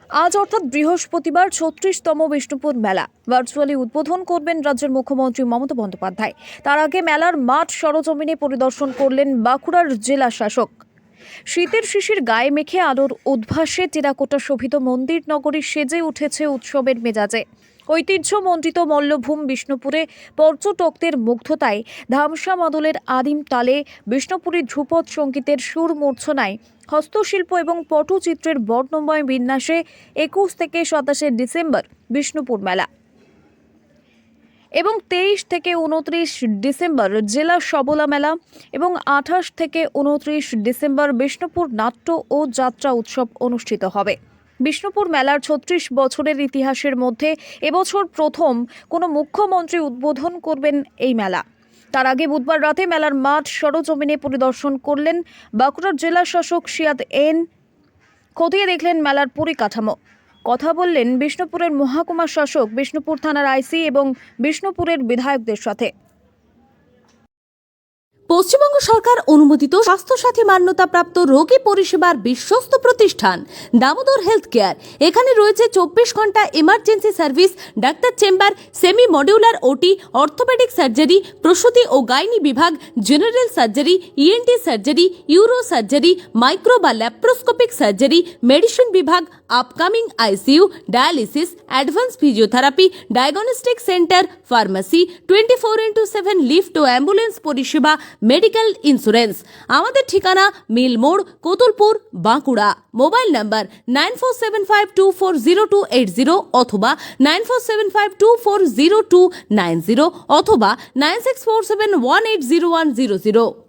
আজ অর্থাৎ বৃহস্পতিবার ৩৬তম বিষ্ণুপুর মেলা ভার্চুয়ালি উদ্বোধন করবেন রাজ্যের মুখ্যমন্ত্রী মমতা বন্দ্যোপাধ্যায়। তার আগে মেলার মাঠ সরজমিনে পরিদর্শন করলেন বাঁকুড়ার জেলা শাসক। শীতের শিশির গায়ে মেখে আলোর উদ্ভাসে টেরাকোটা শোভিত মন্দির নগরী সেজে উঠেছে উৎসবের মেজাজে। ঐতিহ্যমণ্ডিত মল্লভূম বিষ্ণুপুরে পর্যটকদের মুগ্ধতায় ধামসা মাদলের আদিম তালে বিষ্ণুপুরী ধ্রুপদ সঙ্গীতের সুর মূর্ছনায় হস্তশিল্প এবং পটচিত্রের বর্ণময় বিন্যাসে ২১ থেকে ২৭ ডিসেম্বর বিষ্ণুপুর মেলা এবং ২৩ থেকে ২৯ ডিসেম্বর জেলা সবলা মেলা এবং ২৮ থেকে ২৯ ডিসেম্বর বিষ্ণুপুর নাট্য ও যাত্রা উৎসব অনুষ্ঠিত হবে। বিষ্ণুপুর মেলার ৩৬ বছরের ইতিহাসের মধ্যে এবছর প্রথম কোনো মুখ্যমন্ত্রী উদ্বোধন করবেন এই মেলা। তার আগে বুধবার রাতে মেলার মাঠ সরজমিনে পরিদর্শন করলেন বাঁকুড়ার জেলা শাসক সিয়াদ এন। খতিয়ে দেখলেন মেলার পরিকাঠামো। কথা বললেন বিষ্ণুপুরের মহকুমা শাসক, বিষ্ণুপুর থানার আইসি এবং বিষ্ণুপুরের বিধায়কদের সাথে। পশ্চিমবঙ্গ সরকার অনুমোদিত স্বাস্থ্যসাথী মান্যতাপ্রাপ্ত রোগী পরিষেবার বিশ্বস্ত প্রতিষ্ঠান দামোদর হেলথ কেয়ার। এখানে রয়েছে ২৪ ঘন্টা emergency service, doctor chamber, semi modular OT, orthopedic surgery, প্রসূতি ও গাইনি বিভাগ, general surgery, ENT surgery, uro surgery, micro বা ল্যাপ্রোস্কোপিক সার্জারি, মেডিসিন বিভাগ, upcoming ICU, dialysis, advance physiotherapy, diagnostic centre, pharmacy, 24x7 lift ও ambulance পরিষেবা, medical insurance. আমাদের ঠিকানা মিল মোড়, কোতুলপুর, বাঁকুড়া। মোবাইল নাম্বার 9475240280 অথবা 9475240290 অথবা 9647180100।